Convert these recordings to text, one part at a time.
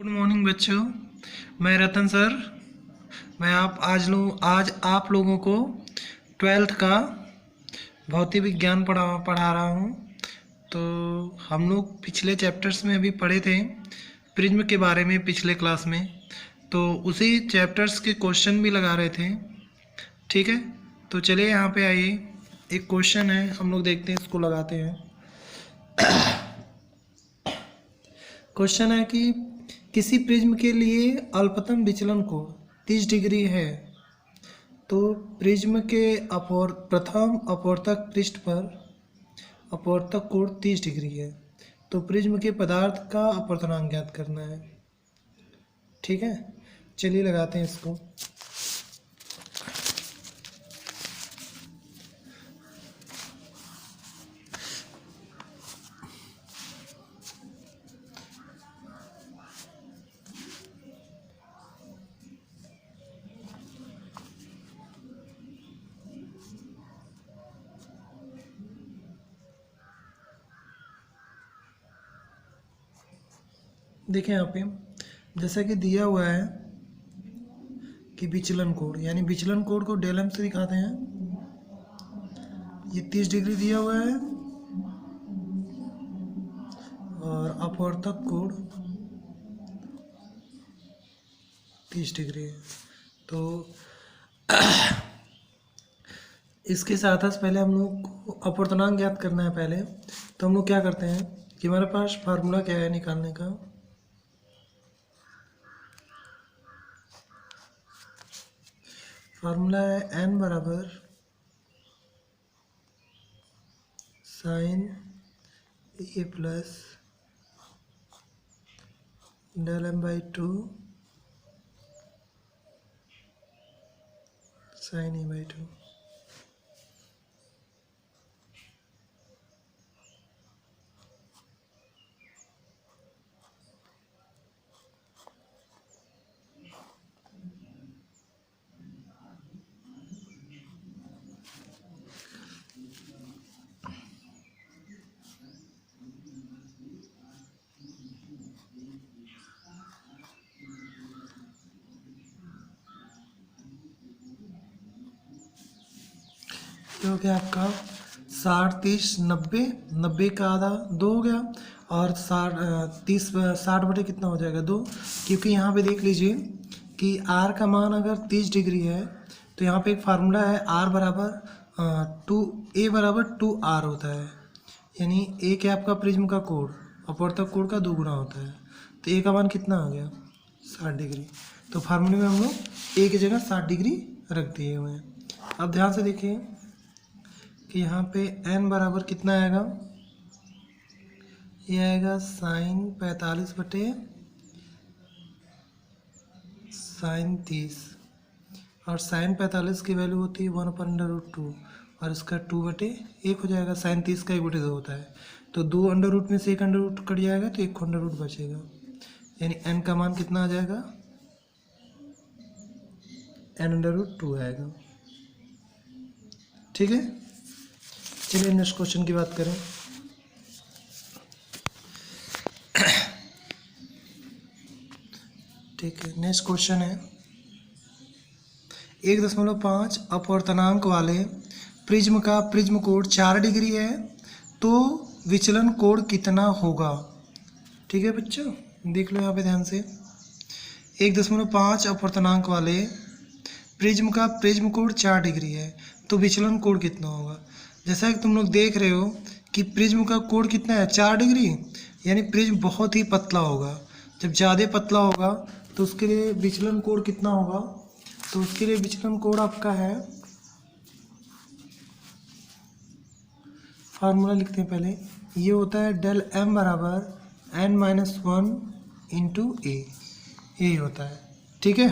Good morning बच्चों। मैं रतन sir. मैं आज आप लोगों को 12th का भौतिक विज्ञान पढ़ा रहा हूँ। तो हम लोग पिछले चैप्टर्स में अभी पढ़े थे प्रिज्म के बारे में पिछले क्लास में, तो उसी चैप्टर्स के क्वेश्चन भी लगा रहे थे। ठीक है, तो चलिए यहाँ पे आइए, एक क्वेश्चन है, हम लोग देखते हैं, इसको लगाते हैं। क्वेश्चन है कि किसी प्रिज्म के लिए अल्पतम विचलन कोण 30 डिग्री है, तो प्रिज्म के प्रथम अपवर्तक पृष्ठ पर अपवर्तक कोण 30 डिग्री है, तो प्रिज्म के पदार्थ का अपवर्तनांक ज्ञात करना है। ठीक है, चलिए लगाते हैं इसको। देखें यहाँ पे जैसा कि दिया हुआ है कि विचलन कोण, यानी विचलन कोण को डेल एम से दिखाते हैं। ये 30 डिग्री दिया हुआ है और अपवर्तक कोण 30 डिग्री है। तो इसके साथ पहले हम लोग को अपवर्तनांक ज्ञात करना है। पहले तो हम लोग क्या करते हैं कि हमारे पास फार्मूला क्या है निकालने का। फार्मूला है n बराबर sine A plus del M by 2 sine A by 2। ये हो गया आपका 60 30 90, 90 का आधा 2 हो गया, और 60 बटे कितना हो जाएगा 2, क्योंकि यहाँ पे देख लीजिए कि r का मान अगर 30 डिग्री है तो यहाँ पे एक फार्मूला है r बराबर 2a बराबर 2r होता है, यानी a क्या आपका प्रिज्म का कोण अपवर्तक कोण का 2 गुना होता है। तो a का मान कितना आ गया 60 डिग्री। तो फार्मूले में हम लोग a की जगह 60 डिग्री रख दिए हुए हैं। अब ध्यान से देखिए कि यहाँ पे n बराबर कितना आएगा, ये आएगा साइन 45 बटे साइन 30, और साइन 45 की वैल्यू होती है 1/√2, और इसका 2/1 हो जाएगा। साइन 30 का 1/2 होता है, तो 2 अंडर रूट में से 1 अंडर रूट कट जाएगा तो 1 अंडर रूट बचेगा, यानी n का मान कितना आ जाएगा n√2 आएगा। ठीक है, चलिए नेक्स्ट क्वेश्चन की बात करें। ठीक है, नेक्स्ट क्वेश्चन है 1.5 अपवर्तनांक वाले प्रिज्म का प्रिज्म कोण 4 डिग्री है, तो विचलन कोण कितना होगा। ठीक है बच्चों, देख लो यहाँ पे ध्यान से। 1.5 अपवर्तनांक वाले प्रिज्म का प्रिज्म कोण 4 डिग्री है, तो विचलन कोण कितना होगा। जैसा कि तुम लोग देख रहे हो कि प्रिज्म का कोण कितना है 4 डिग्री, यानी प्रिज्म बहुत ही पतला होगा। जब ज़्यादा पतला होगा तो उसके लिए विचलन कोण कितना होगा, तो उसके लिए विचलन कोण आपका है, फार्मूला लिखते हैं पहले, ये होता है डेल एम बराबर n-1 इंटू ए, यही होता है। ठीक है,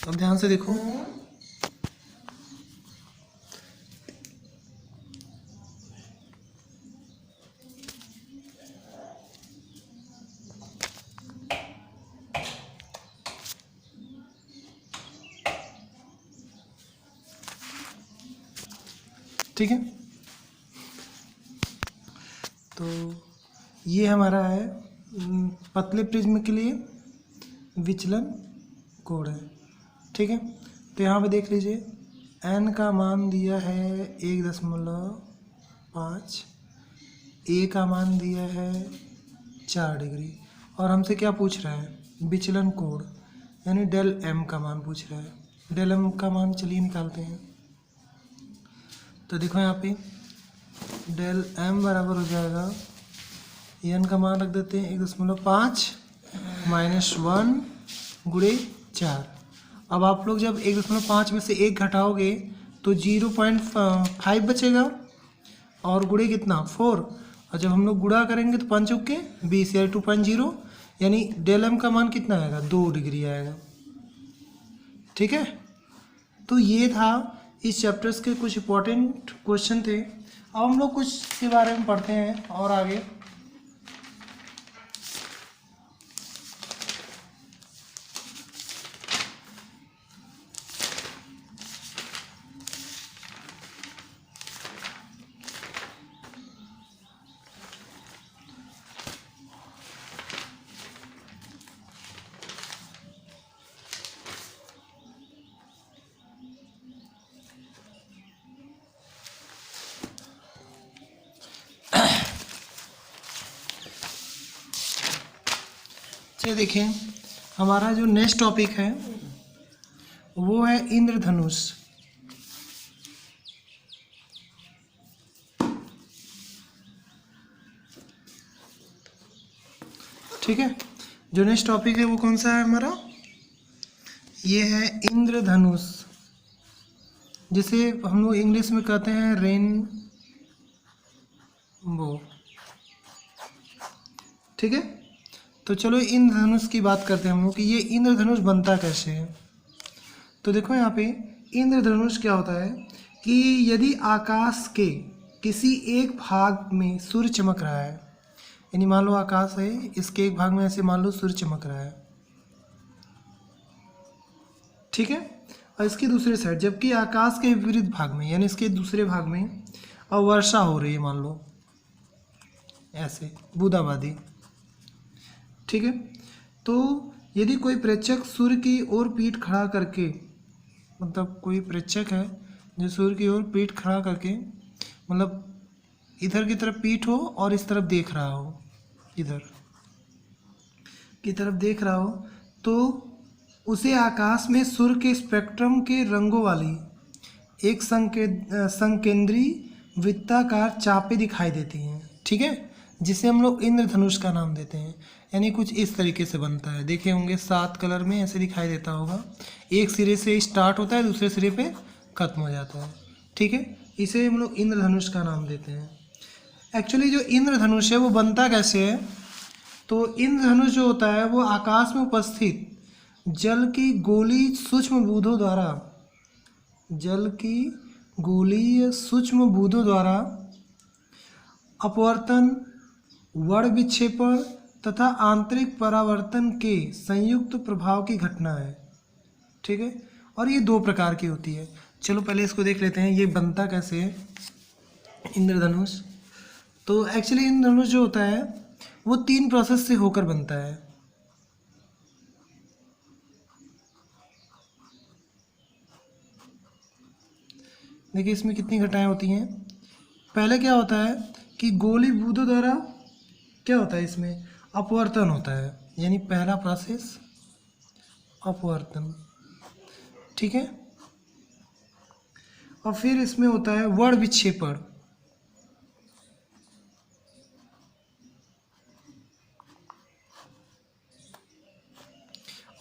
अब ध्यान से देखो, ठीक है, तो ये हमारा है पतले प्रिज्म के लिए विचलन कोण है। ठीक है, तो यहाँ पे देख लीजिए n का मान दिया है 1.5, a का मान दिया है 4 डिग्री, और हमसे क्या पूछ रहा है, विचलन कोण यानी डेल m का मान पूछ रहा है। डेल m का मान चलिए निकालते हैं। तो देखो यहाँ पे डेल m बराबर हो जाएगा, n का मान रख देते हैं 1.5 -1 गुणे 4। अब आप लोग जब 1.5 में से 1 घटाओगे तो 0.5 बचेगा, और गुणे कितना 4, और जब हम लोग गुणा करेंगे तो 5 चौके 20 या 2.0, यानी डेल m का मान कितना आएगा 2 डिग्री आएगा। ठीक है, तो ये था इस चैप्टर्स के कुछ इंपॉर्टेंट क्वेश्चन थे। अब हम लोग कुछ के बारे में पढ़ते हैं और आगे। चलिए देखें, हमारा जो नेक्स्ट टॉपिक है वो है इंद्रधनुष। ठीक है, जो नेक्स्ट टॉपिक है वो कौन सा है हमारा, ये है इंद्रधनुष, जिसे हम लोग इंग्लिश में कहते हैं रेनबो। ठीक है, तो चलो इंद्रधनुष की बात करते हैं हम लोग कि ये इंद्रधनुष बनता कैसे है। तो देखो यहाँ पे इंद्रधनुष क्या होता है कि यदि आकाश के किसी एक भाग में सूर्य चमक रहा है, यानी मान लो आकाश है, इसके एक भाग में ऐसे मान लो सूर्य चमक रहा है, ठीक है, और इसके दूसरे साइड जबकि आकाश के विपरीत भाग में यानी इसके दूसरे भाग में और वर्षा हो रही है, मान लो ऐसे बूंदाबांदी। ठीक है, तो यदि कोई प्रेक्षक सूर्य की ओर पीठ खड़ा करके, मतलब कोई प्रेक्षक है जो सूर्य की ओर पीठ खड़ा करके, मतलब इधर की तरफ पीठ हो और इस तरफ देख रहा हो, इधर की तरफ देख रहा हो, तो उसे आकाश में सूर्य के स्पेक्ट्रम के रंगों वाली एक संकेंद्री वृत्ताकार चापें दिखाई देती हैं। ठीक है, जिसे हम लोग इंद्रधनुष का नाम देते हैं। यानी कुछ इस तरीके से बनता है, देखे होंगे 7 कलर में ऐसे दिखाई देता होगा, एक सिरे से स्टार्ट होता है दूसरे सिरे पे खत्म हो जाता है। ठीक है, इसे हम लोग इंद्रधनुष का नाम देते हैं। एक्चुअली जो इंद्रधनुष है वो बनता कैसे है, तो इंद्रधनुष जो होता है वो आकाश में उपस्थित जल की गोलीय सूक्ष्म बूंदों द्वारा अपवर्तन, वर्ण विक्षेपण तथा आंतरिक परावर्तन के संयुक्त प्रभाव की घटना है। ठीक है, और ये 2 प्रकार की होती है। चलो पहले इसको देख लेते हैं, ये बनता कैसे है इंद्रधनुष। तो एक्चुअली इंद्रधनुष जो होता है वो 3 प्रोसेस से होकर बनता है। देखिए इसमें कितनी घटनाएं होती हैं। पहले क्या होता है कि गोली बूंदों द्वारा क्या होता है, इसमें अपवर्तन होता है, यानी पहला प्रोसेस अपवर्तन। ठीक है, और फिर इसमें होता है वर्ण विक्षेपण,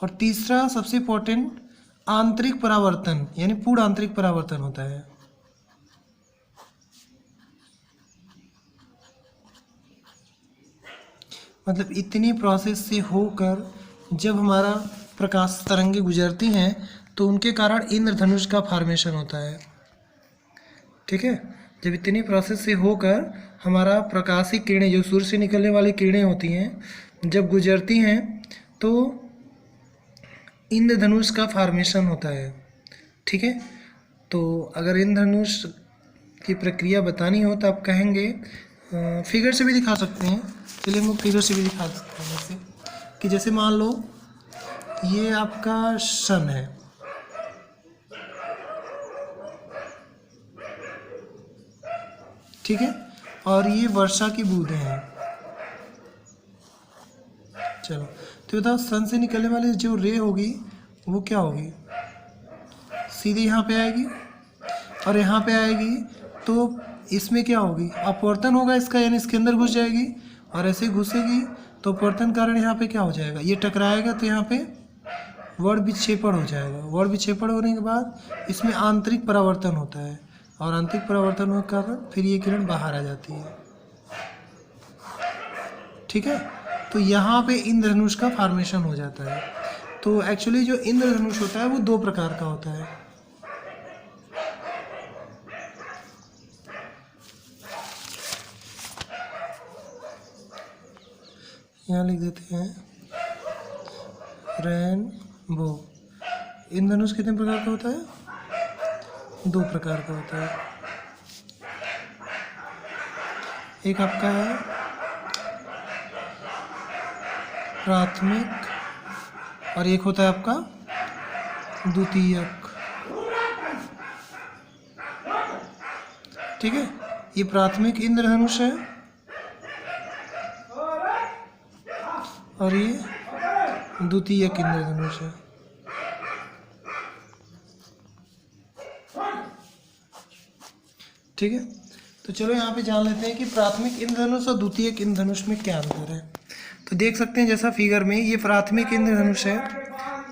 और तीसरा सबसे इम्पोर्टेंट आंतरिक परावर्तन, यानी पूर्ण आंतरिक परावर्तन होता है। मतलब इतनी प्रोसेस से होकर जब हमारा प्रकाश तरंगे गुजरती हैं तो उनके कारण इंद्रधनुष का फॉर्मेशन होता है। ठीक है, जब इतनी प्रोसेस से होकर हमारा प्रकाशीय किरणें, जो सूर्य से निकलने वाली किरणें होती हैं, जब गुजरती हैं तो इंद्रधनुष का फॉर्मेशन होता है। ठीक है, तो अगर इंद्रधनुष की प्रक्रिया बतानी हो तो आप कहेंगे, फिगर से भी दिखा सकते हैं। चलिए हम लोग फिगर से भी दिखा सकते हैं, जैसे कि जैसे मान लो ये आपका सन है, ठीक है, और ये वर्षा की बूंदें हैं। चलो तो बताओ सन से निकलने वाली जो रे होगी वो क्या होगी, सीधी यहाँ पे आएगी और यहाँ पे आएगी, तो इसमें क्या होगी, अपवर्तन होगा इसका, यानी इसके अंदर घुस जाएगी और ऐसे घुसेगी तो अपवर्तन कारण यहाँ पे क्या हो जाएगा, ये टकराएगा तो यहाँ पे वर्ण विक्षेपण हो जाएगा। वर्ण विक्षेपण होने के बाद इसमें आंतरिक परावर्तन होता है और आंतरिक परावर्तन होने के कारण फिर ये किरण बाहर आ जाती है, ठीक है। तो यहाँ पे इंद्रधनुष का फॉर्मेशन हो जाता है। तो एक्चुअली जो इंद्रधनुष होता है वो दो प्रकार का होता है। यहाँ लिख देते हैं रेनबो। इंद्रधनुष कितने प्रकार का होता है, दो प्रकार का होता है। एक आपका है प्राथमिक और एक होता है आपका द्वितीयक, ठीक है। ये प्राथमिक इंद्रधनुष है और ये द्वितीयक इंद्रधनुष है, ठीक है। तो चलो यहाँ पे जान लेते हैं कि प्राथमिक इंद्रधनुष और द्वितीयक इंद्रधनुष में क्या अंतर है। तो देख सकते हैं जैसा फिगर में ये प्राथमिक इंद्रधनुष है,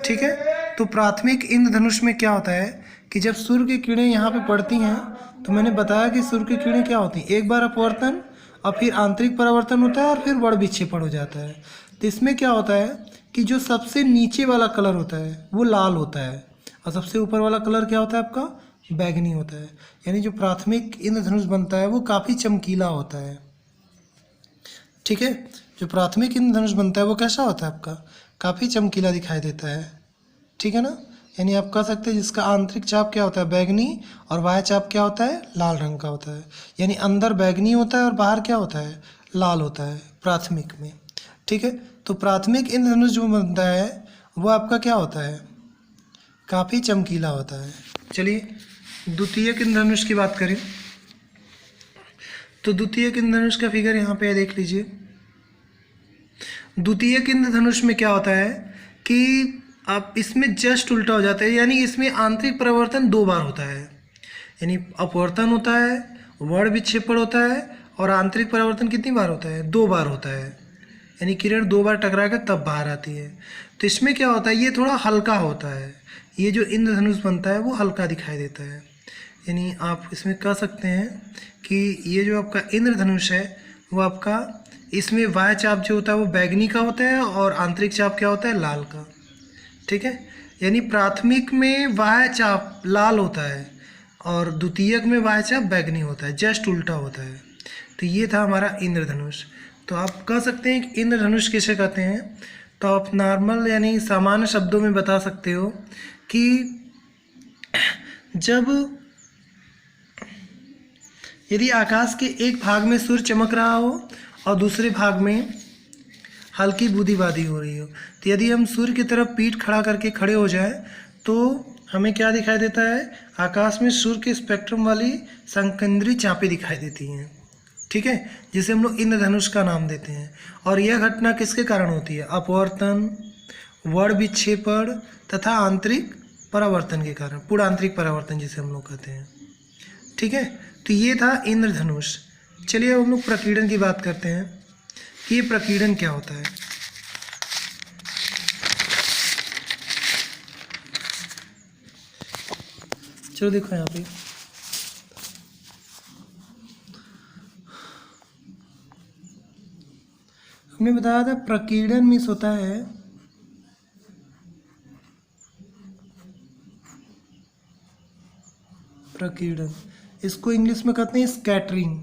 ठीक है। तो प्राथमिक इंद्रधनुष में क्या होता है कि जब सूर्य की किरणें यहाँ पे पड़ती हैं तो मैंने बताया कि सूर्य की किरणें क्या होती हैं, एक बार अपवर्तन और फिर आंतरिक परावर्तन होता है और फिर वर्ण विक्षेपण हो जाता है। तो इसमें क्या होता है कि जो सबसे नीचे वाला कलर होता है वो लाल होता है और सबसे ऊपर वाला कलर क्या होता है आपका, बैगनी होता है। यानी जो प्राथमिक इंद्रधनुष बनता है वो काफ़ी चमकीला होता है, ठीक है। जो प्राथमिक इंद्रधनुष बनता है वो कैसा होता है आपका, काफ़ी चमकीला दिखाई देता है, ठीक है ना। यानी आप कह सकते हैं जिसका आंतरिक चाप क्या होता है, बैगनी, और बाह्य चाप क्या होता है, लाल रंग का होता है। यानी अंदर बैगनी होता है और बाहर क्या होता है, लाल होता है प्राथमिक में, ठीक है। तो प्राथमिक इंद्रधनुष जो बनता है वो आपका क्या होता है, काफ़ी चमकीला होता है। चलिए द्वितीयक इंद्रधनुष की बात करें तो द्वितीयक इंद्रधनुष का फिगर यहाँ पे देख लीजिए। द्वितीयक इंद्रधनुष में क्या होता है कि आप इसमें जस्ट उल्टा हो जाता है, यानी इसमें आंतरिक परावर्तन दो बार होता है, यानी अपवर्तन होता है, वर्ण विक्षेपण होता है और आंतरिक परावर्तन कितनी बार होता है, दो बार होता है। यानी किरण दो बार टकरा कर तब बाहर आती है। तो इसमें क्या होता है, ये थोड़ा हल्का होता है, ये जो इंद्रधनुष बनता है वो हल्का दिखाई देता है। यानी आप इसमें कह सकते हैं कि ये जो आपका इंद्रधनुष है वो आपका, इसमें बाह्य चाप जो होता है वो बैगनी का होता है और आंतरिक चाप क्या होता है, लाल का, ठीक है। यानी प्राथमिक में बाह्य चाप लाल होता है और द्वितीयक में बाह्य चाप बैगनी होता है, जस्ट उल्टा होता है। तो ये था हमारा इंद्रधनुष। तो आप कह सकते हैं कि इंद्रधनुष किसे कहते हैं, तो आप नॉर्मल यानी सामान्य शब्दों में बता सकते हो कि जब यदि आकाश के एक भाग में सूर्य चमक रहा हो और दूसरे भाग में हल्की बूंदीबांदी हो रही हो, तो यदि हम सूर्य की तरफ पीठ खड़ा करके खड़े हो जाए तो हमें क्या दिखाई देता है, आकाश में सूर्य के स्पेक्ट्रम वाली संकेंद्री चापें दिखाई देती हैं, ठीक है, जिसे हम लोग इंद्रधनुष का नाम देते हैं। और यह घटना किसके कारण होती है, अपवर्तन, वर्ण विक्षेपण तथा आंतरिक परावर्तन के कारण, पूर्ण आंतरिक परावर्तन जिसे हम लोग कहते हैं, ठीक है। तो ये था इंद्रधनुष। चलिए अब हम लोग प्रकीर्णन की बात करते हैं कि ये प्रकीर्णन क्या होता है। चलो देखो यहाँ पे हमने बताया था प्रकीर्णन मीन्स होता है प्रकीर्णन, इसको इंग्लिश में कहते हैं स्कैटरिंग,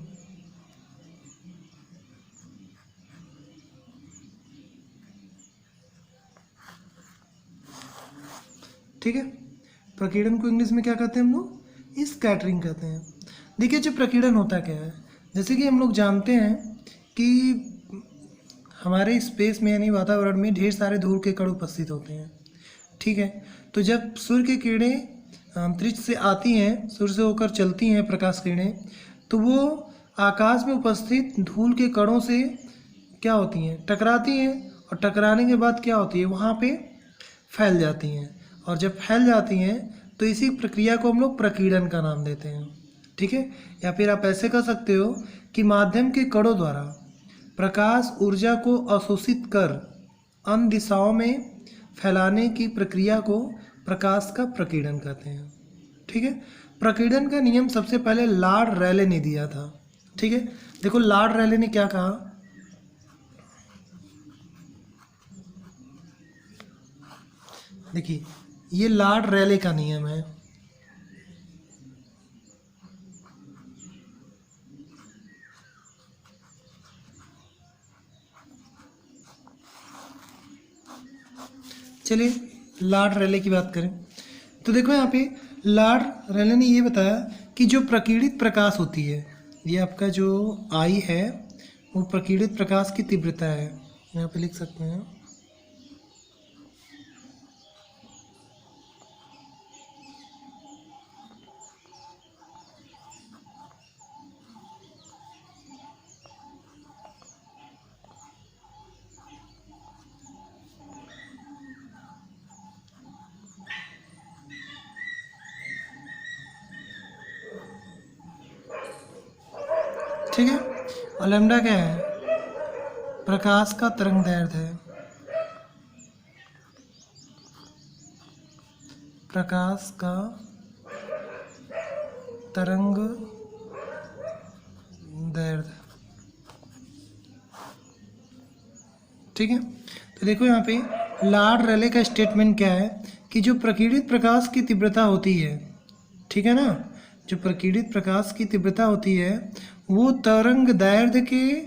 ठीक है। प्रकीर्णन को इंग्लिश में क्या कहते हैं हम लोग, स्कैटरिंग कहते हैं। देखिए जो प्रकीर्णन होता क्या है, जैसे कि हम लोग जानते हैं कि हमारे स्पेस में यानी वातावरण में ढेर सारे धूल के कण उपस्थित होते हैं। ठीक है। तो जब सूर्य की किरणें अंतरिक्ष से आती हैं, सूर्य से होकर चलती हैं प्रकाश किरणें, तो वो आकाश में उपस्थित धूल के कणों से क्या होती हैं, टकराती हैं, और टकराने के बाद क्या होती है, वहाँ पे फैल जाती हैं। और जब फैल जाती हैं तो इसी प्रक्रिया को हम लोग प्रकीर्णन का नाम देते हैं, ठीक है। या फिर आप ऐसे कर सकते हो कि माध्यम के कणों द्वारा प्रकाश ऊर्जा को अवशोषित कर अन्य दिशाओं में फैलाने की प्रक्रिया को प्रकाश का प्रकीर्णन कहते हैं, ठीक है। प्रकीर्णन का नियम सबसे पहले लॉर्ड रैले ने दिया था, ठीक है। देखो लॉर्ड रैले ने क्या कहा, देखिए ये लॉर्ड रैले का नियम है। चलिए लॉर्ड रैले की बात करें तो देखो यहाँ पे लॉर्ड रैले ने ये बताया कि जो प्रकीर्णित प्रकाश होती है, ये आपका जो आई है वो प्रकीर्णित प्रकाश की तीव्रता है, यहाँ पे लिख सकते हैं। ठीक है। और लैम्डा क्या है, प्रकाश का तरंग दैर्ध्य है, प्रकाश का तरंग दैर्ध्य, ठीक है। तो देखो यहाँ पे लॉर्ड रैले का स्टेटमेंट क्या है कि जो प्रकीर्णित प्रकाश की तीव्रता होती है, ठीक है ना, जो प्रकीर्णित प्रकाश की तीव्रता होती है वो तरंग दैर्ध्य के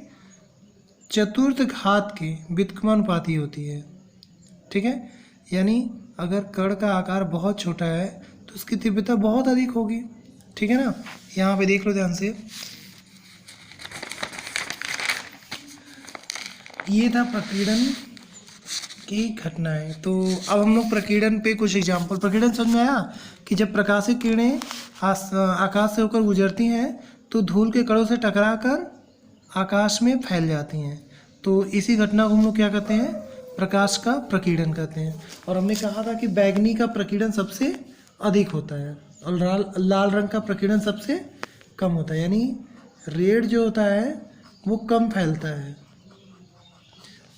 चतुर्थ घात के व्युत्क्रमानुपाती होती है, ठीक है। यानी अगर कण का आकार बहुत छोटा है तो उसकी तीव्रता बहुत अधिक होगी, ठीक है ना। यहाँ पे देख लो ध्यान से, ये था प्रकीर्णन की घटनाएं। तो अब हम लोग प्रकीर्णन पे कुछ एग्जाम्पल, प्रकीर्णन समझ में आया कि जब प्रकाशित किरणें आकाश से होकर गुजरती हैं तो धूल के कणों से टकराकर आकाश में फैल जाती हैं, तो इसी घटना को हम लोग क्या कहते हैं, प्रकाश का प्रकीर्णन कहते हैं। और हमने कहा था कि बैंगनी का प्रकीर्णन सबसे अधिक होता है और लाल रंग का प्रकीर्णन सबसे कम होता है, यानी रेड जो होता है वो कम फैलता है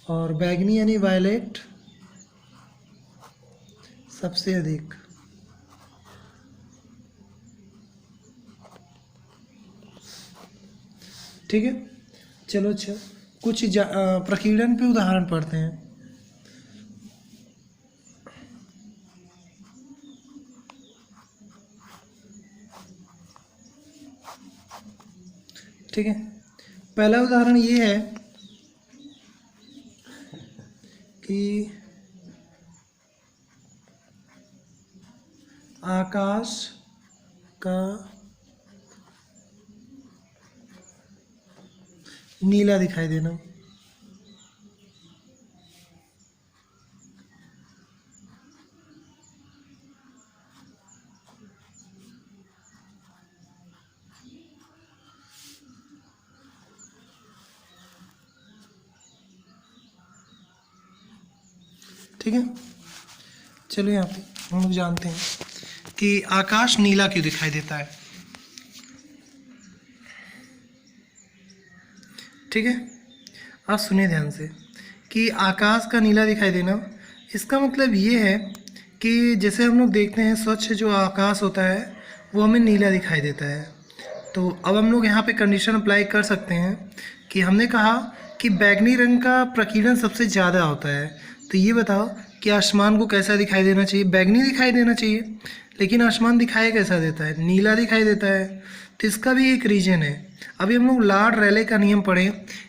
और बैंगनी यानी वायलेट सबसे अधिक। ठीक है, चलो अच्छा कुछ प्रकीर्णन पे उदाहरण पढ़ते हैं। ठीक है, पहला उदाहरण ये है कि आकाश का नीला दिखाई देना। ठीक है, चलो यहाँ पे हम लोग जानते हैं कि आकाश नीला क्यों दिखाई देता है। ठीक है, आप सुनिए ध्यान से कि आकाश का नीला दिखाई देना, इसका मतलब ये है कि जैसे हम लोग देखते हैं स्वच्छ जो आकाश होता है वो हमें नीला दिखाई देता है। तो अब हम लोग यहाँ पे कंडीशन अप्लाई कर सकते हैं कि हमने कहा कि बैंगनी रंग का प्रकीर्णन सबसे ज़्यादा होता है, तो ये बताओ कि आसमान को कैसा दिखाई देना चाहिए, बैंगनी दिखाई देना चाहिए, लेकिन आसमान दिखाई कैसा देता है, नीला दिखाई देता है। तो इसका भी एक रीजन है। अभी हम लोग लॉर्ड रैले का नियम पढ़े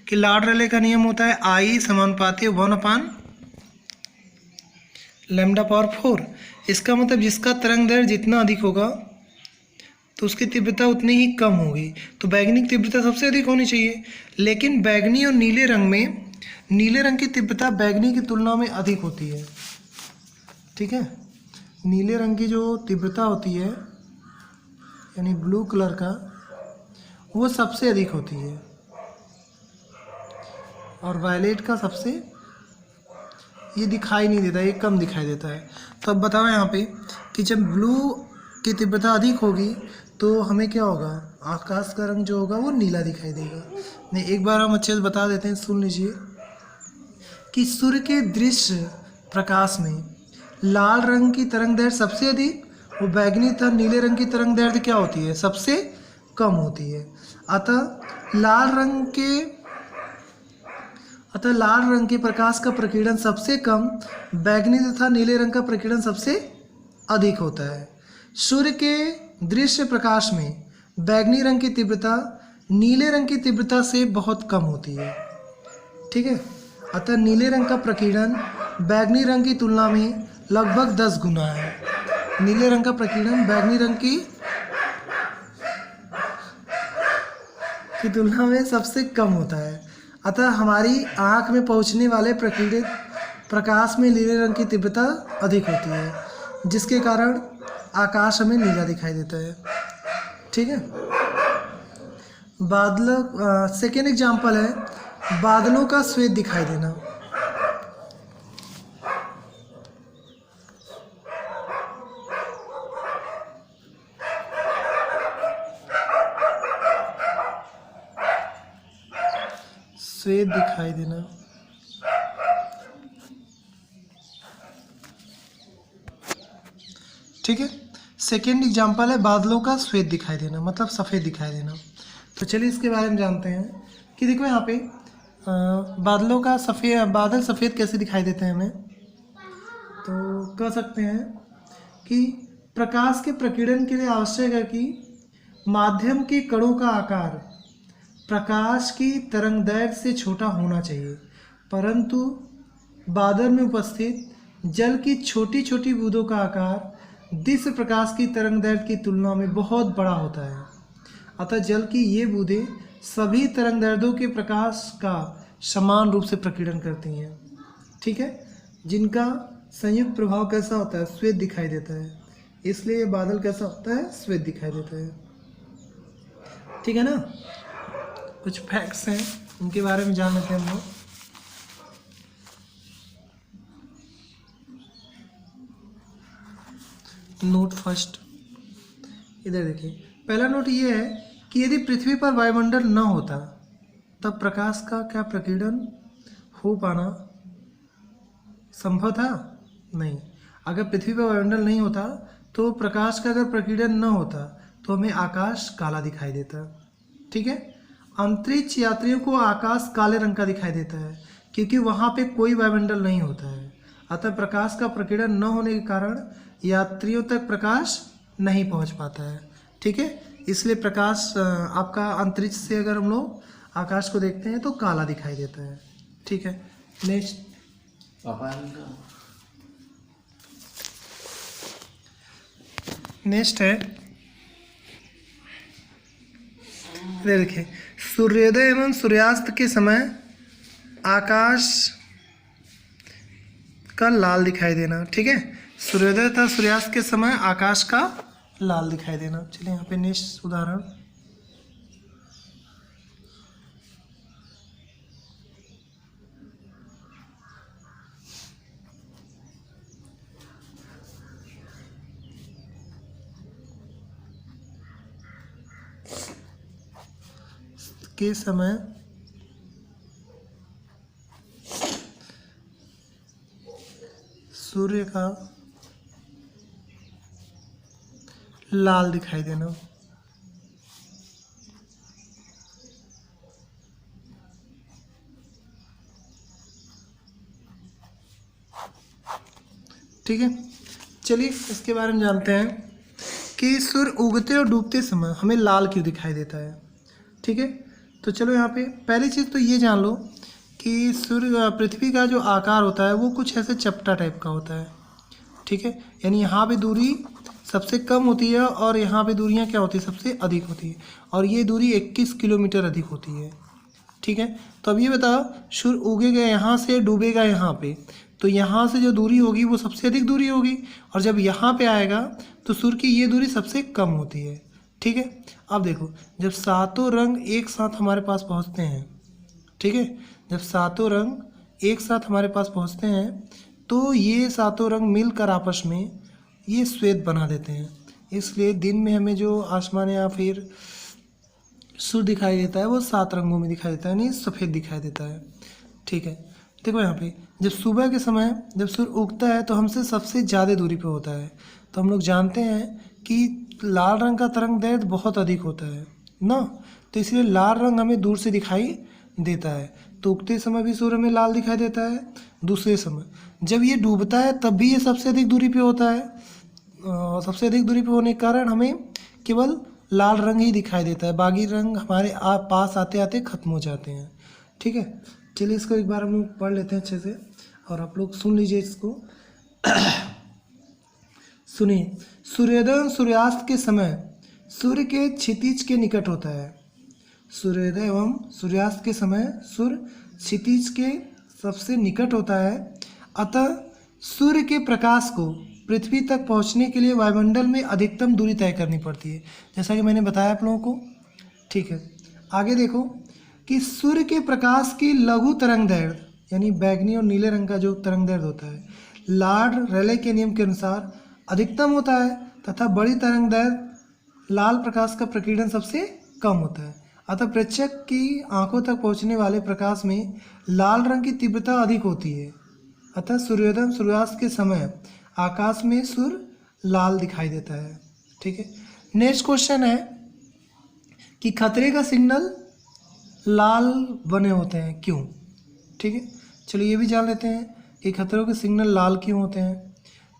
कि लॉर्ड रैले का नियम होता है आई समानुपाती 1/λ/4। इसका मतलब जिसका तरंग दैर्ध्य जितना अधिक होगा तो उसकी तीव्रता उतनी ही कम होगी। तो बैंगनी की तीव्रता सबसे अधिक होनी चाहिए, लेकिन बैंगनी और नीले रंग में नीले रंग की तीव्रता बैंगनी की तुलना में अधिक होती है। ठीक है। नीले रंग की जो तीव्रता होती है यानी ब्लू कलर का, वो सबसे अधिक होती है और वायलेट का सबसे, ये दिखाई नहीं देता, ये कम दिखाई देता है। तो अब बताओ यहाँ पे कि जब ब्लू की तीव्रता अधिक होगी तो हमें क्या होगा, आकाश का रंग जो होगा वो नीला दिखाई देगा। नहीं, एक बार हम अच्छे से बता देते हैं, सुन लीजिए कि सूर्य के दृश्य प्रकाश में लाल रंग की तरंग दैर्घ्य सबसे अधिक और बैगनी तथा नीले रंग की तरंग दैर्घ्य क्या होती है, सबसे कम होती है। अतः लाल रंग के प्रकाश का प्रकीर्णन सबसे कम, बैगनी तथा नीले रंग का प्रकीर्णन सबसे अधिक होता है। सूर्य के दृश्य प्रकाश में बैगनी रंग की तीव्रता नीले रंग की तीव्रता से बहुत कम होती है, ठीक है। अतः नीले रंग का प्रकीर्णन बैगनी रंग की तुलना में लगभग 10 गुना है। नीले रंग का प्रकीर्णन बैगनी रंग की तुलना में सबसे कम होता है। अतः हमारी आँख में पहुँचने वाले प्रकीर्णित प्रकाश में नीले रंग की तीव्रता अधिक होती है, जिसके कारण आकाश हमें नीला दिखाई देता है, ठीक है। बादलों, सेकेंड एग्जाम्पल है बादलों का श्वेत दिखाई देना। श्वेत दिखाई देना, ठीक है। सेकेंड एग्जाम्पल है बादलों का श्वेत दिखाई देना, मतलब सफ़ेद दिखाई देना। तो चलिए इसके बारे में जानते हैं कि देखो यहाँ पे बादलों का बादल सफ़ेद कैसे दिखाई देते हैं हमें। तो कह सकते हैं कि प्रकाश के प्रकीर्णन के लिए आवश्यक है कि माध्यम के कणों का आकार प्रकाश की तरंगदैर्घ्य से छोटा होना चाहिए, परंतु बादल में उपस्थित जल की छोटी छोटी बूंदों का आकार दृश्य प्रकाश की तरंगदैर्घ्य की तुलना में बहुत बड़ा होता है। अतः जल की ये बूंदें सभी तरंगदैर्घ्यों के प्रकाश का समान रूप से प्रकीर्णन करती हैं, ठीक है, जिनका संयुक्त प्रभाव कैसा होता है, श्वेत दिखाई देता है। इसलिए ये बादल कैसा होता है, श्वेत दिखाई देता है, ठीक है ना। कुछ फैक्ट्स हैं, उनके बारे में जान लेते हैं हम लोग। नोट फर्स्ट, इधर देखिए, पहला नोट ये है कि यदि पृथ्वी पर वायुमंडल न होता तब प्रकाश का क्या प्रकीर्णन हो पाना संभव था? नहीं। अगर पृथ्वी पर वायुमंडल नहीं होता तो प्रकाश का अगर प्रकीर्णन न होता तो हमें आकाश काला दिखाई देता, ठीक है। अंतरिक्ष यात्रियों को आकाश काले रंग का दिखाई देता है क्योंकि वहाँ पे कोई वायुमंडल नहीं होता है। अतः प्रकाश का प्रकीर्णन न होने के कारण यात्रियों तक प्रकाश नहीं पहुँच पाता है, ठीक है। इसलिए प्रकाश आपका अंतरिक्ष से अगर हम लोग आकाश को देखते हैं तो काला दिखाई देता है, ठीक है। नेक्स्ट है, देखिए, सूर्योदय एवं सूर्यास्त के समय आकाश का लाल दिखाई देना, ठीक है। सूर्योदय तथा सूर्यास्त के समय आकाश का लाल दिखाई देना। चलिए यहाँ पे नेक्स्ट उदाहरण, के समय सूर्य का लाल दिखाई देना, ठीक है। चलिए इसके बारे में जानते हैं कि सूर्य उगते और डूबते समय हमें लाल क्यों दिखाई देता है, ठीक है। तो चलो यहाँ पे पहली चीज़ तो ये जान लो कि सूर्य पृथ्वी का जो आकार होता है वो कुछ ऐसे चपटा टाइप का होता है, ठीक है। यानी यहाँ पे दूरी सबसे कम होती है और यहाँ पे दूरियाँ क्या होती है, सबसे अधिक होती है, और ये दूरी 21 किलोमीटर अधिक होती है, ठीक है। तो अब ये बताओ, सूर्य उगेगा यहाँ से, डूबेगा यहाँ पे, तो यहाँ से जो दूरी होगी वो सबसे अधिक दूरी होगी, और जब यहाँ पे आएगा तो सूर्य की ये दूरी सबसे कम होती है। ठीक है, अब देखो जब सातों रंग एक साथ हमारे पास पहुँचते हैं, ठीक है, जब सातों रंग एक साथ हमारे पास पहुँचते हैं तो ये सातों रंग मिलकर आपस में ये श्वेत बना देते हैं। इसलिए दिन में हमें जो आसमान या फिर सूर्य दिखाई देता है वो 7 रंगों में दिखाई देता है, नहीं सफ़ेद दिखाई देता है। ठीक है, देखो यहाँ पे जब सुबह के समय जब सूर्य उगता है तो हमसे सबसे ज़्यादा दूरी पे होता है। तो हम लोग जानते हैं कि लाल रंग का तरंग दैर्घ्य बहुत अधिक होता है ना, तो इसलिए लाल रंग हमें दूर से दिखाई देता है। तो उगते समय भी सूर्य में लाल दिखाई देता है, दूसरे समय जब ये डूबता है तब भी ये सबसे अधिक दूरी पे होता है। सबसे अधिक दूरी पे होने के कारण हमें केवल लाल रंग ही दिखाई देता है, बाकी रंग हमारे पास आते आते ख़त्म हो जाते हैं। ठीक है, चलिए इसको एक बार हम लोग पढ़ लेते हैं अच्छे से, और आप लोग सुन लीजिए इसको। सुनिए, सूर्योदय सूर्यास्त के समय सूर्य के क्षितिज के निकट होता है। सूर्योदय एवं सूर्यास्त के समय सूर्य क्षितिज के सबसे निकट होता है, अतः सूर्य के प्रकाश को पृथ्वी तक पहुंचने के लिए वायुमंडल में अधिकतम दूरी तय करनी पड़ती है, जैसा कि मैंने बताया आप लोगों को। ठीक है, आगे देखो कि सूर्य के प्रकाश की लघु तरंग दैर्घ्य यानी बैगनी और नीले रंग का जो तरंग दैर्घ्य होता है लॉर्ड रेले के नियम के अनुसार अधिकतम होता है, तथा बड़ी तरंग दैर्घ्य लाल प्रकाश का प्रकीर्णन सबसे कम होता है। अतः प्रेक्षक की आंखों तक पहुंचने वाले प्रकाश में लाल रंग की तीव्रता अधिक होती है। अतः सूर्योदय सूर्यास्त के समय आकाश में सूर्य लाल दिखाई देता है। ठीक है, नेक्स्ट क्वेश्चन है कि खतरे का सिग्नल लाल बने होते हैं क्यों। ठीक है, चलिए ये भी जान लेते हैं कि खतरों के सिग्नल लाल क्यों होते हैं।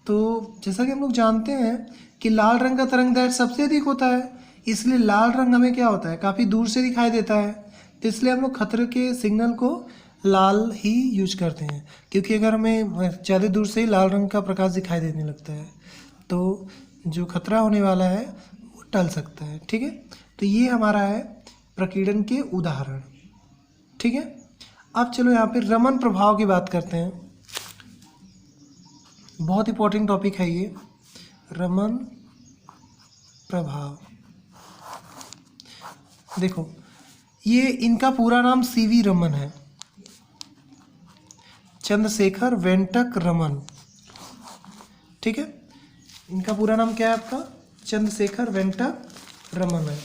तो जैसा कि हम लोग जानते हैं कि लाल रंग का तरंग दैर्घ्य सबसे अधिक होता है, इसलिए लाल रंग हमें क्या होता है काफ़ी दूर से दिखाई देता है, तो इसलिए हम लोग खतरे के सिग्नल को लाल ही यूज करते हैं, क्योंकि अगर हमें ज़्यादा दूर से ही लाल रंग का प्रकाश दिखाई देने लगता है तो जो खतरा होने वाला है वो टल सकता है। ठीक है, तो ये हमारा है प्रकीर्णन के उदाहरण। ठीक है, अब चलो यहाँ पे रमन प्रभाव की बात करते हैं। बहुत इंपॉर्टेंट टॉपिक है ये, रमन प्रभाव। देखो ये इनका पूरा नाम सीवी रमन है, चंद्रशेखर वेंकट रमन। ठीक है, इनका पूरा नाम क्या है आपका, चंद्रशेखर वेंकट रमन है।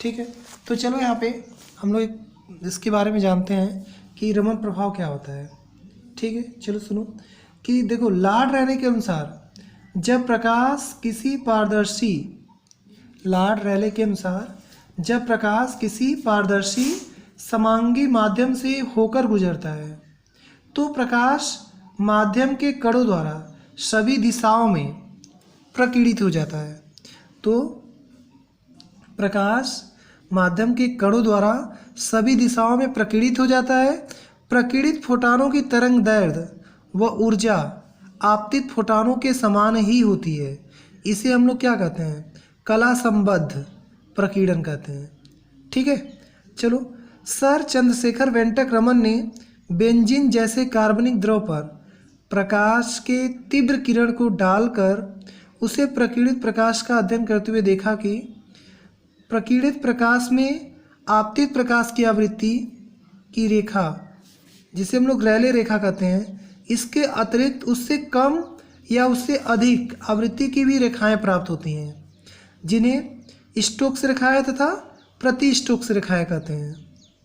ठीक है, तो चलो यहाँ पे हम लोग इसके बारे में जानते हैं कि रमन प्रभाव क्या होता है। ठीक है, चलो सुनो कि देखो लॉर्ड रेले के अनुसार जब प्रकाश किसी पारदर्शी लॉर्ड रेले के अनुसार जब प्रकाश किसी पारदर्शी समांगी माध्यम से होकर गुजरता है तो प्रकाश माध्यम के कणों द्वारा सभी दिशाओं में प्रकीर्णित हो जाता है। तो प्रकाश माध्यम के कणों द्वारा सभी दिशाओं में प्रकीर्णित हो जाता है। प्रकीर्णित फोटॉनों की तरंग दैर्घ्य व ऊर्जा आपतित फोटॉनों के समान ही होती है। इसे हम लोग क्या कहते हैं, कला संबद्ध प्रकीर्णन कहते हैं। ठीक है, चलो सर चंद्रशेखर वेंकट रमन ने बेंजीन जैसे कार्बनिक द्रव पर प्रकाश के तीव्र किरण को डालकर उसे प्रकीर्णित प्रकाश का अध्ययन करते हुए देखा कि प्रकीर्णित प्रकाश में आपतित प्रकाश की आवृत्ति की रेखा, जिसे हम लोग रेले रेखा कहते हैं, इसके अतिरिक्त उससे कम या उससे अधिक आवृत्ति की भी रेखाएं प्राप्त होती हैं, जिन्हें स्टोक्स रेखाएं तथा प्रति स्टोक्स रेखाएं कहते हैं।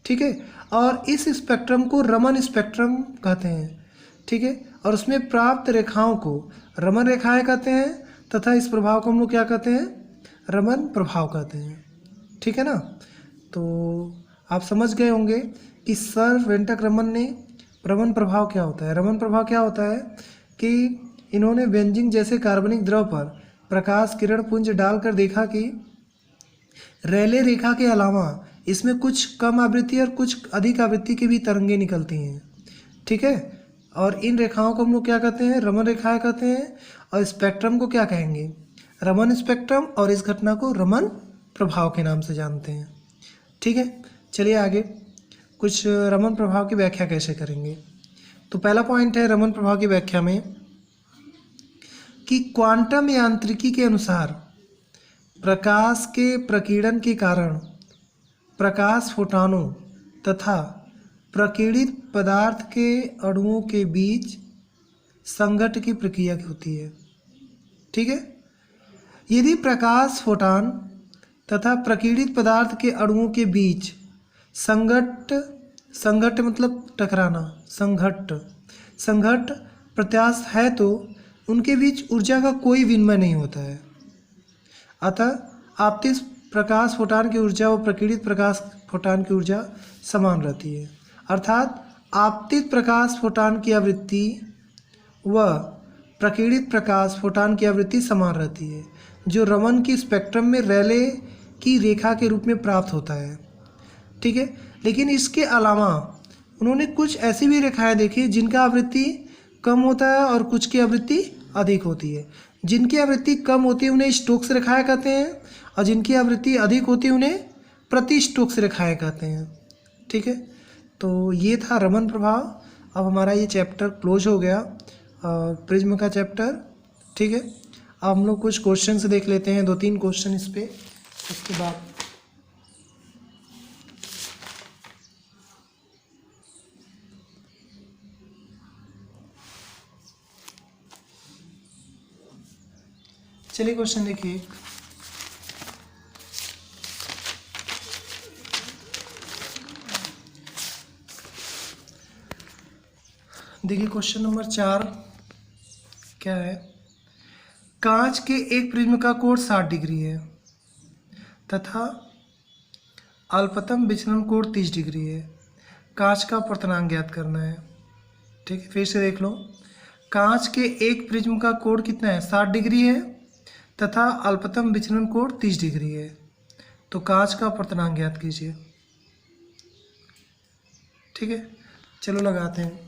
ठीक है, और इस स्पेक्ट्रम को रमन स्पेक्ट्रम कहते हैं। ठीक है, और उसमें प्राप्त रेखाओं को रमन रेखाएं कहते हैं तथा इस प्रभाव को हम लोग क्या कहते हैं, रमन प्रभाव कहते हैं। ठीक है ना, तो आप समझ गए होंगे कि सर वेंकट रमन ने रमन प्रभाव क्या होता है। रमन प्रभाव क्या होता है कि इन्होंने बेंजीन जैसे कार्बनिक द्रव पर प्रकाश किरण पुंज डालकर देखा कि रेले रेखा के अलावा इसमें कुछ कम आवृत्ति और कुछ अधिक आवृत्ति की भी तरंगें निकलती हैं। ठीक है, और इन रेखाओं को हम लोग क्या कहते हैं, रमन रेखाएं कहते हैं, और स्पेक्ट्रम को क्या कहेंगे, रमन स्पेक्ट्रम, और इस घटना को रमन प्रभाव के नाम से जानते हैं। ठीक है, चलिए आगे कुछ रमन प्रभाव की व्याख्या कैसे करेंगे। तो पहला पॉइंट है रमन प्रभाव की व्याख्या में कि क्वांटम यांत्रिकी के अनुसार प्रकाश के प्रकीर्णन के कारण प्रकाश फोटॉनों तथा प्रकीर्णित पदार्थ के अणुओं के बीच संघट्ट की प्रक्रिया होती है। ठीक है, यदि प्रकाश फोटॉन तथा प्रकीर्णित पदार्थ के अणुओं के बीच संघट्ट मतलब टकराना, संघट्ट प्रत्यास्थ है तो उनके बीच ऊर्जा का कोई विनिमय नहीं होता है। अतः आपतित प्रकाश फोटॉन की ऊर्जा व प्रकीर्णित प्रकाश फोटॉन की ऊर्जा समान रहती है। अर्थात आपतित प्रकाश फोटॉन की आवृत्ति व प्रकीर्णित प्रकाश फोटॉन की आवृत्ति समान रहती है, जो रमन की स्पेक्ट्रम में रेले की रेखा के रूप में प्राप्त होता है। ठीक है, लेकिन इसके अलावा उन्होंने कुछ ऐसी भी रेखाएं देखी जिनका आवृत्ति कम होता है और कुछ की आवृत्ति अधिक होती है। जिनकी आवृत्ति कम होती है उन्हें स्टोक्स रेखाएं कहते हैं और जिनकी आवृत्ति अधिक होती है उन्हें प्रति स्टोक्स रेखाएं कहते हैं। ठीक है, तो ये था रमन प्रभाव। अब हमारा ये चैप्टर क्लोज हो गया, प्रिज्म का चैप्टर। ठीक है, अब हम लोग कुछ क्वेश्चन देख लेते हैं, 2-3 क्वेश्चन इस पे, उसके बाद चलिए क्वेश्चन देखिए। देखिए क्वेश्चन नंबर 4 क्या है। कांच के एक प्रिज्म का कोण 60 डिग्री है तथा अल्पतम विचलन कोण 30 डिग्री है। कांच का अपवर्तनांक ज्ञात करना है। ठीक है, फिर से देख लो। कांच के एक प्रिज्म का कोण कितना है, 60 डिग्री है तथा अल्पतम विचलन कोण 30 डिग्री है। तो कांच का अपवर्तनांक ज्ञात कीजिए। ठीक है, चलो लगाते हैं।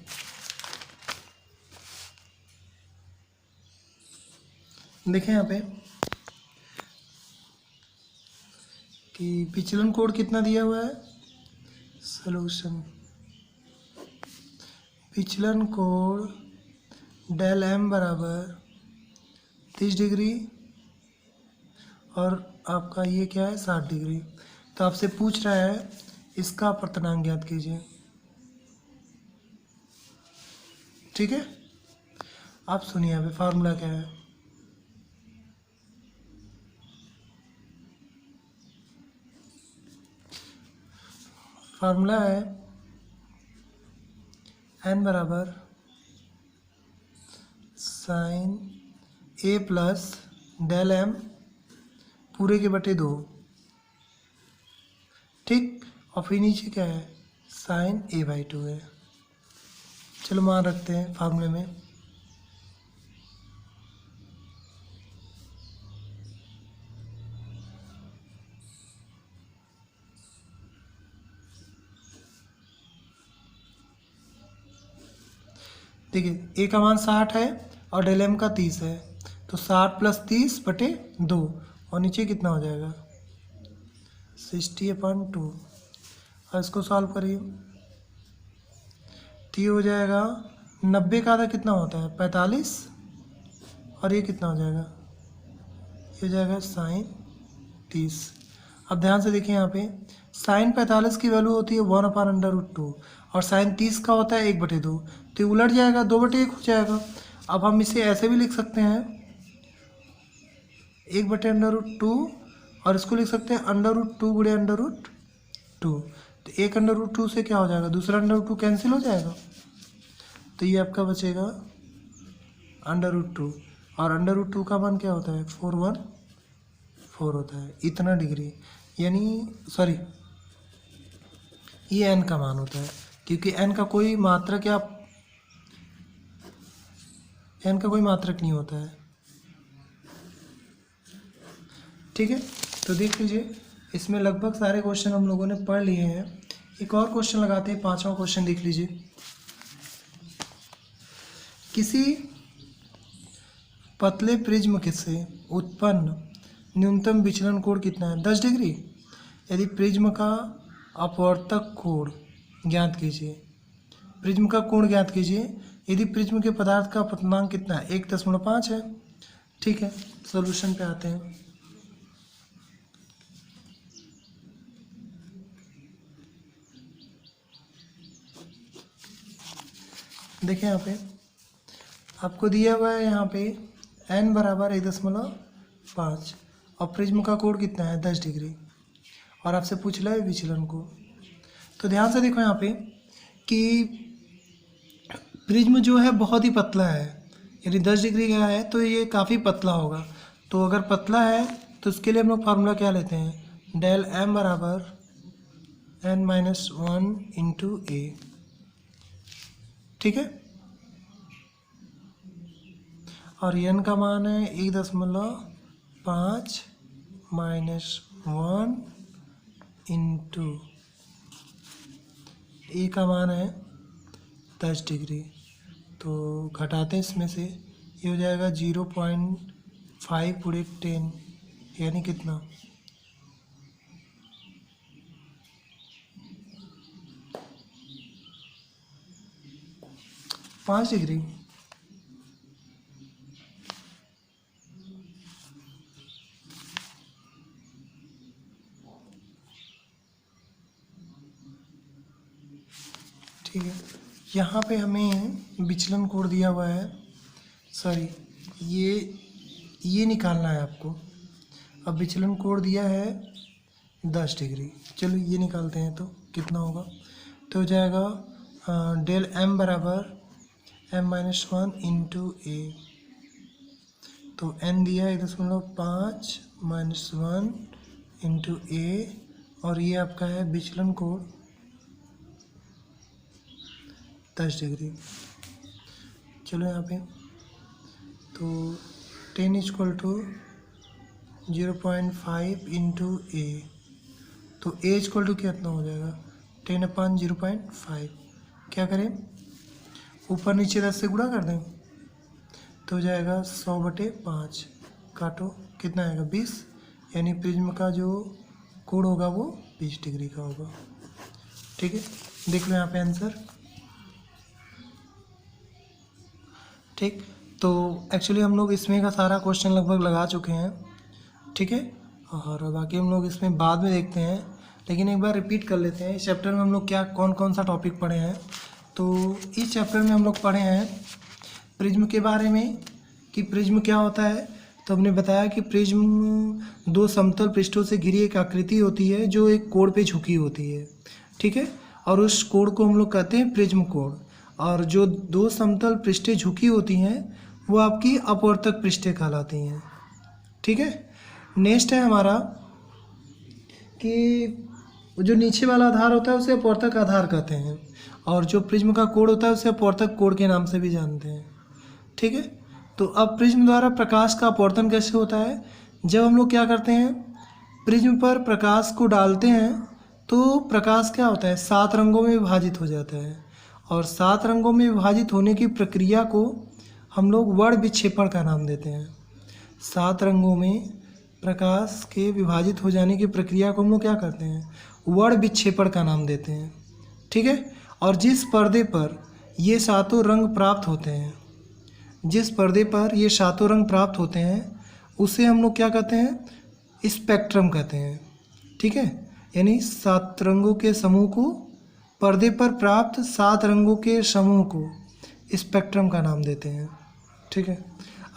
देखें यहाँ पे कि विचलन कोण कितना दिया हुआ है। सॉल्यूशन विचलन कोण डेल एम बराबर 30 डिग्री और आपका ये क्या है 60 डिग्री। तो आपसे पूछ रहा है इसका अपवर्तनांक ज्ञात कीजिए। ठीक है, आप सुनिए यहाँ पे फार्मूला क्या है। फार्मूला है n बराबर sine a plus del M पूरे के बटे 2। ठीक, और फिर नीचे क्या है साइन a/2 है। चलो मान रखते हैं फार्मूले में। देखिए a का मान 60 है और डेल एम का 30 है, तो 60 + 30/2 और नीचे कितना हो जाएगा 60/2। और इसको सॉल्व करिए तो ये हो जाएगा 90 का आधा कितना होता है 45 और ये कितना हो जाएगा, ये हो जाएगा साइन 30। अब ध्यान से देखिए यहाँ पे साइन 45 की वैल्यू होती है 1/√2 और साइन 30 का होता है 1/2, तो ये उलट जाएगा 2/1 हो जाएगा। अब हम इसे ऐसे भी लिख सकते हैं 1/√2 और इसको लिख सकते हैं √2 गुणे √2। तो एक √2 से क्या हो जाएगा, दूसरा √2 कैंसिल हो जाएगा, तो ये आपका बचेगा √2 और √2 का मान क्या होता है 414 होता है, इतना डिग्री, यानी सॉरी ये n का मान होता है, क्योंकि n का कोई मात्रक या n का कोई मात्रक नहीं होता है। ठीक है, तो देख लीजिए इसमें लगभग सारे क्वेश्चन हम लोगों ने पढ़ लिए हैं। एक और क्वेश्चन लगाते हैं, 5वां क्वेश्चन देख लीजिए। किसी पतले प्रिज्म से उत्पन्न न्यूनतम विचलन कोण कितना है 10 डिग्री। यदि प्रिज्म का अपवर्तक कोण ज्ञात कीजिए। प्रिज्म का कोण ज्ञात कीजिए। यदि प्रिज्म के पदार्थ का अपवर्तनांक कितना है, 1.5 है। ठीक है, सॉल्यूशन पे आते हैं। देखिए यहाँ पे आपको दिया हुआ है यहाँ पे n बराबर 1.5 और प्रिज्म का कोण कितना है 10 डिग्री, और आपसे पूछ रहा है विचलन को। तो ध्यान से देखो यहाँ पे कि प्रिज्म जो है बहुत ही पतला है, यदि 10 डिग्री का है तो ये काफ़ी पतला होगा। तो अगर पतला है तो उसके लिए हम लोग फार्मूला क्या लेते हैं, डेल m बराबर n-1 इंटू ए। ठीक है, और n का मान है 1.5 -1 इंटू ए का मान है 10 डिग्री। तो घटाते हैं इसमें से, ये हो जाएगा 0.5 पूरे 10, यानी कितना 5 डिग्री। ठीक है, यहाँ पे हमें विचलन कोण दिया हुआ है, सॉरी ये निकालना है आपको। अब विचलन कोण दिया है 10 डिग्री, चलो ये निकालते हैं तो कितना होगा। तो हो जाएगा डेल m बराबर m-1 इंटू ए। तो n दिया है 1.5 -1 इंटू ए, और ये आपका है विचलन कोण 10 डिग्री। चलो यहाँ पे तो 10 = 0.5 इंटू ए, तो ए इक्वल टू कितना हो जाएगा 10/0.5। क्या करें, ऊपर नीचे 10 से गुणा कर दें तो हो जाएगा 100/5। काटो, कितना आएगा 20, यानी प्रिज्म का जो कोण होगा वो 20 डिग्री का होगा। ठीक है, देख लो यहाँ पे आंसर। ठीक, तो एक्चुअली हम लोग इसमें का सारा क्वेश्चन लगभग लगा चुके हैं। ठीक है, और बाकी हम लोग इसमें बाद में देखते हैं, लेकिन एक बार रिपीट कर लेते हैं इस चैप्टर में हम लोग क्या कौन कौन सा टॉपिक पढ़े हैं। तो इस चैप्टर में हम लोग पढ़े हैं प्रिज्म के बारे में कि प्रिज्म क्या होता है। तो हमने बताया कि प्रिज्म दो समतल पृष्ठों से घिरी एक आकृति होती है जो एक कोण पे झुकी होती है। ठीक है, और उस कोण को हम लोग कहते हैं प्रिज्म कोण। और जो दो समतल पृष्ठें झुकी होती हैं वो आपकी अपवर्तक पृष्ठें कहलाती हैं। ठीक है, नेक्स्ट है हमारा कि जो नीचे वाला आधार होता है उसे अपवर्तक आधार कहते हैं, और जो प्रिज्म का कोण होता है उसे अपवर्तक कोण के नाम से भी जानते हैं। ठीक है, तो अब प्रिज्म द्वारा प्रकाश का अपवर्तन कैसे होता है। जब हम लोग क्या करते हैं, प्रिज्म पर प्रकाश को डालते हैं तो प्रकाश क्या होता है 7 रंगों में विभाजित हो जाता है, और 7 रंगों में विभाजित होने की प्रक्रिया को हम लोग वर्ण विक्षेपण का नाम देते हैं। 7 रंगों में प्रकाश के विभाजित हो जाने की प्रक्रिया को हम लोग क्या करते हैं, वर्ण विक्षेपण का नाम देते हैं। ठीक है, और जिस पर्दे पर ये 7 रंग प्राप्त होते हैं, जिस पर्दे पर ये 7 रंग प्राप्त होते हैं उसे हम लोग क्या कहते हैं, स्पेक्ट्रम कहते हैं। ठीक है, यानी 7 रंगों के समूह को, पर्दे पर प्राप्त 7 रंगों के समूह को स्पेक्ट्रम का नाम देते हैं। ठीक है,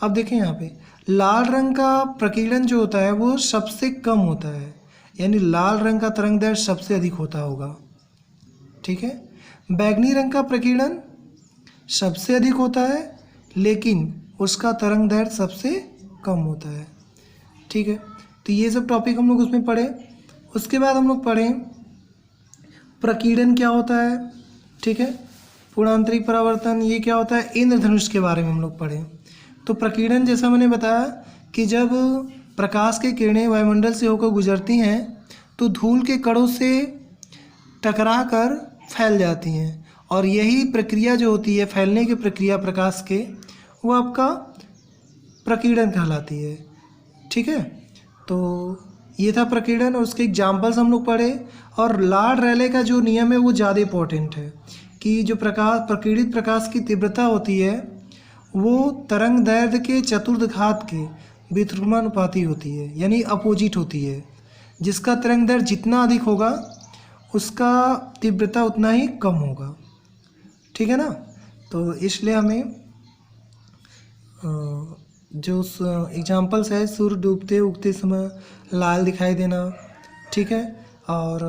अब देखें यहाँ पे लाल रंग का प्रकीर्णन जो होता है वो सबसे कम होता है, यानी लाल रंग का तरंग दैर्घ्य सबसे अधिक होता होगा। ठीक है, बैंगनी रंग का प्रकीर्णन सबसे अधिक होता है लेकिन उसका तरंग दैर्घ्य सबसे कम होता है। ठीक है, तो ये सब टॉपिक हम लोग उसमें पढ़े। उसके बाद हम लोग पढ़ें प्रकीर्णन क्या होता है। ठीक है, पूर्णांतरिक परावर्तन ये क्या होता है, इंद्रधनुष के बारे में हम लोग पढ़ें। तो प्रकीर्णन जैसा मैंने बताया कि जब प्रकाश की किरणें वायुमंडल से होकर गुजरती हैं तो धूल के कणों से टकरा कर फैल जाती हैं, और यही प्रक्रिया जो होती है फैलने की प्रक्रिया प्रकाश के, वो आपका प्रकीर्णन कहलाती है। ठीक है, तो ये था प्रकीर्णन, और उसके एग्जाम्पल्स हम लोग पढ़े। और लॉर्ड रैले का जो नियम है वो ज़्यादा इंपॉर्टेंट है कि जो प्रकीर्णित प्रकाश की तीव्रता होती है वो तरंग दैर्ध्य के चतुर्थघात के व्युत्क्रमानुपाती होती है, यानी अपोजिट होती है। जिसका तरंग दैर्ध्य जितना अधिक होगा उसका तीव्रता उतना ही कम होगा, ठीक है ना। तो इसलिए हमें जो एग्जाम्पल्स है, सूर्य डूबते उगते समय लाल दिखाई देना, ठीक है, और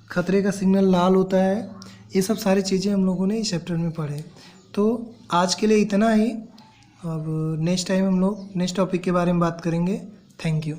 खतरे का सिग्नल लाल होता है, ये सब सारी चीज़ें हम लोगों ने इस चैप्टर में पढ़े। तो आज के लिए इतना ही। अब नेक्स्ट टाइम हम लोग नेक्स्ट टॉपिक के बारे में बात करेंगे। Thank you.